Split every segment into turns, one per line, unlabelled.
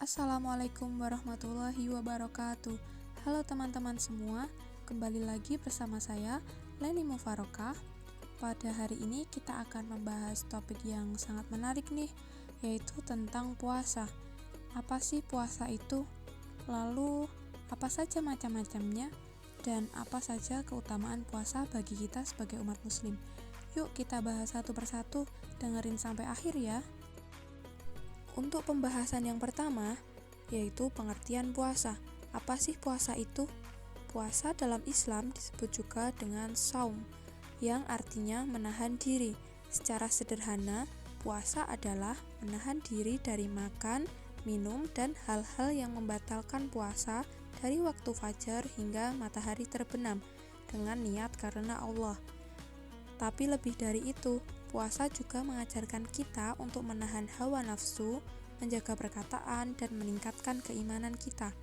Assalamualaikum warahmatullahi wabarakatuh. Halo teman-teman semua, kembali lagi bersama saya, Leni Mufarokah. Pada hari ini kita akan membahas topik yang sangat menarik nih, yaitu tentang puasa. Apa sih puasa itu? Lalu, apa saja macam-macamnya? Dan apa saja keutamaan puasa bagi kita sebagai umat muslim? Yuk kita bahas satu persatu, dengerin sampai akhir ya. Untuk pembahasan yang pertama, yaitu pengertian puasa. Apa sih puasa itu? Puasa dalam Islam disebut juga dengan shaum, yang artinya menahan diri. Secara sederhana, puasa adalah menahan diri dari makan, minum, dan hal-hal yang membatalkan puasa dari waktu fajar hingga matahari terbenam dengan niat karena Allah. Tapi lebih dari itu, puasa juga mengajarkan kita untuk menahan hawa nafsu, menjaga perkataan, dan meningkatkan keimanan kita.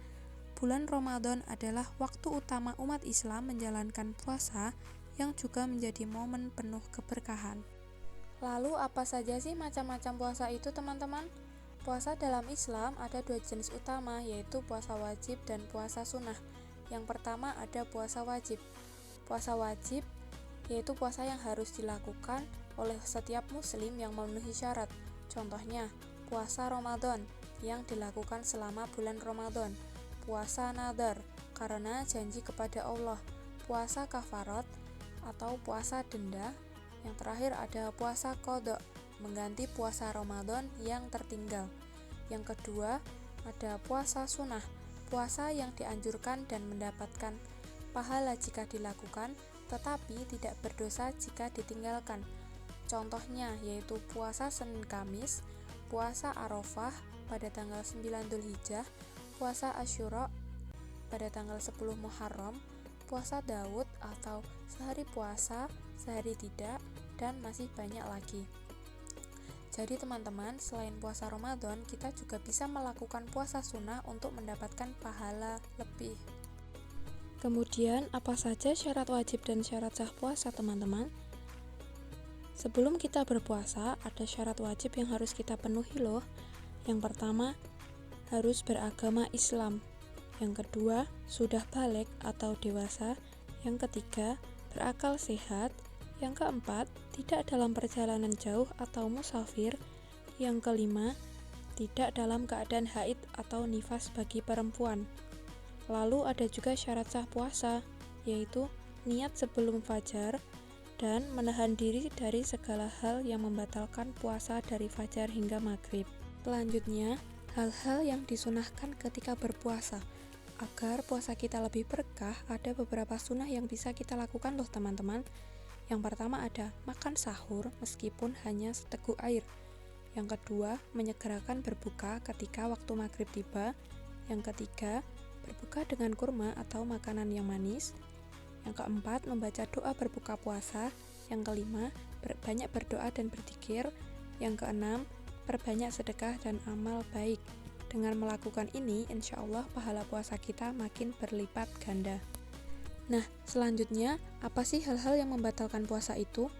Bulan Ramadan adalah waktu utama umat Islam menjalankan puasa yang juga menjadi momen penuh keberkahan. Lalu apa saja sih macam-macam puasa itu, teman-teman? Puasa dalam Islam ada dua jenis utama, yaitu puasa wajib dan puasa sunnah. Yang pertama ada puasa wajib. Puasa wajib yaitu puasa yang harus dilakukan oleh setiap muslim yang memenuhi syarat. Contohnya, puasa Ramadan yang dilakukan selama bulan Ramadan, puasa nadar karena janji kepada Allah, puasa kafarat atau puasa denda, yang terakhir ada puasa qadha, mengganti puasa Ramadan yang tertinggal. Yang kedua, ada puasa sunnah, puasa yang dianjurkan dan mendapatkan pahala jika dilakukan, tetapi tidak berdosa jika ditinggalkan. Contohnya yaitu puasa Senin Kamis, puasa Arafah pada tanggal 9 Dzulhijjah, puasa Asyura pada tanggal 10 Muharram, puasa Daud atau sehari puasa, sehari tidak, dan masih banyak lagi. Jadi teman-teman, selain puasa Ramadan, kita juga bisa melakukan puasa sunnah untuk mendapatkan pahala lebih. Kemudian, apa saja syarat wajib dan syarat sah puasa, teman-teman? Sebelum kita berpuasa, ada syarat wajib yang harus kita penuhi loh. Yang pertama, harus beragama Islam. Yang kedua, sudah baligh atau dewasa. Yang ketiga, berakal sehat. Yang keempat, tidak dalam perjalanan jauh atau musafir. Yang kelima, tidak dalam keadaan haid atau nifas bagi perempuan. Lalu ada juga syarat sah puasa, yaitu niat sebelum fajar dan menahan diri dari segala hal yang membatalkan puasa dari fajar hingga maghrib. Selanjutnya, hal-hal yang disunahkan ketika berpuasa. Agar puasa kita lebih berkah, ada beberapa sunnah yang bisa kita lakukan loh teman-teman. Yang pertama ada makan sahur meskipun hanya seteguk air. Yang kedua, menyegerakan berbuka ketika waktu maghrib tiba. Yang ketiga, berbuka dengan kurma atau makanan yang manis. Yang keempat, membaca doa berbuka puasa. Yang kelima, banyak berdoa dan berzikir. Yang keenam, perbanyak sedekah dan amal baik. Dengan melakukan ini, insya Allah pahala puasa kita makin berlipat ganda. Nah, selanjutnya, apa sih hal-hal yang membatalkan puasa itu?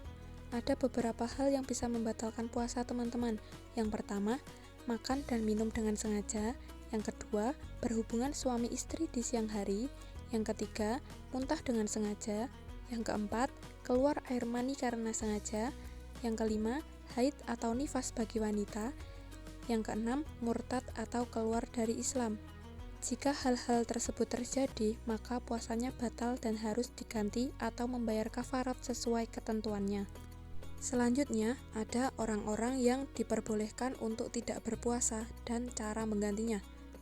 Ada beberapa hal yang bisa membatalkan puasa, teman-teman. Yang pertama, makan dan minum dengan sengaja. Yang kedua, berhubungan suami istri di siang hari. Yang ketiga, muntah dengan sengaja. Yang keempat, keluar air mani karena sengaja. Yang kelima, haid atau nifas bagi wanita. Yang keenam, murtad atau keluar dari Islam. Jika hal-hal tersebut terjadi, maka puasanya batal dan harus diganti atau membayar kafarat sesuai ketentuannya. Selanjutnya, ada orang-orang yang diperbolehkan untuk tidak berpuasa dan cara menggantinya.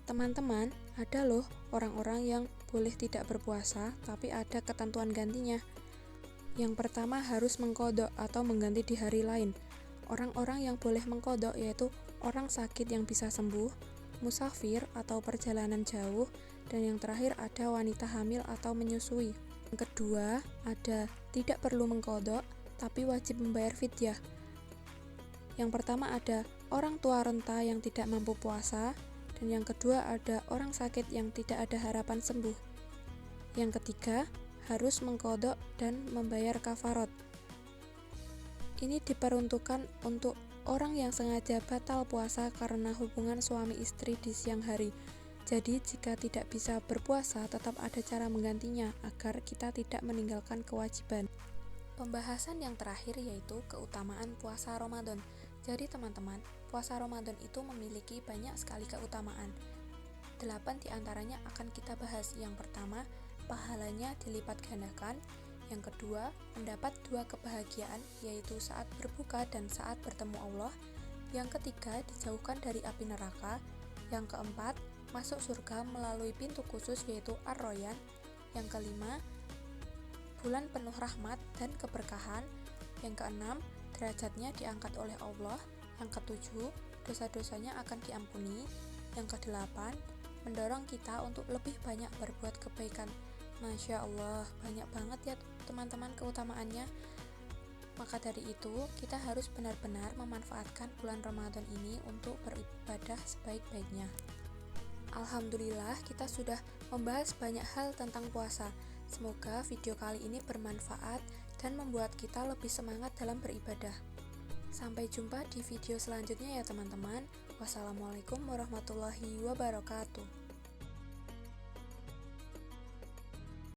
Teman-teman, ada loh orang-orang yang boleh tidak berpuasa, tapi ada ketentuan gantinya. Yang pertama harus mengqadha atau mengganti di hari lain. Orang-orang yang boleh mengqadha yaitu orang sakit yang bisa sembuh, musafir atau perjalanan jauh, dan yang terakhir ada wanita hamil atau menyusui. Yang kedua, ada tidak perlu mengqadha, tapi wajib membayar fidyah. Yang pertama ada orang tua renta yang tidak mampu puasa, dan yang kedua ada orang sakit yang tidak ada harapan sembuh. Yang ketiga, harus mengqadha dan membayar kafarat. Ini diperuntukkan untuk orang yang sengaja batal puasa karena hubungan suami istri di siang hari. Jadi jika tidak bisa berpuasa, tetap ada cara menggantinya agar kita tidak meninggalkan kewajiban. Pembahasan yang terakhir yaitu keutamaan puasa Ramadan. Jadi teman-teman, puasa Ramadan itu memiliki banyak sekali keutamaan. 8 diantaranya akan kita bahas. Yang pertama, pahalanya dilipat gandakan. Yang kedua, mendapat 2 kebahagiaan, yaitu saat berbuka dan saat bertemu Allah. Yang ketiga, dijauhkan dari api neraka. Yang keempat, masuk surga melalui pintu khusus yaitu Ar-Royan. Yang kelima, bulan penuh rahmat dan keberkahan. Yang keenam, derajatnya diangkat oleh Allah. Yang ketujuh, dosa-dosanya akan diampuni. Yang kedelapan, mendorong kita untuk lebih banyak berbuat kebaikan. Masya Allah, banyak banget ya teman-teman keutamaannya. Maka dari itu, kita harus benar-benar memanfaatkan bulan Ramadan ini untuk beribadah sebaik-baiknya. Alhamdulillah, kita sudah membahas banyak hal tentang puasa. Semoga video kali ini bermanfaat dan membuat kita lebih semangat dalam beribadah. Sampai jumpa di video selanjutnya ya teman-teman. Wassalamualaikum warahmatullahi wabarakatuh.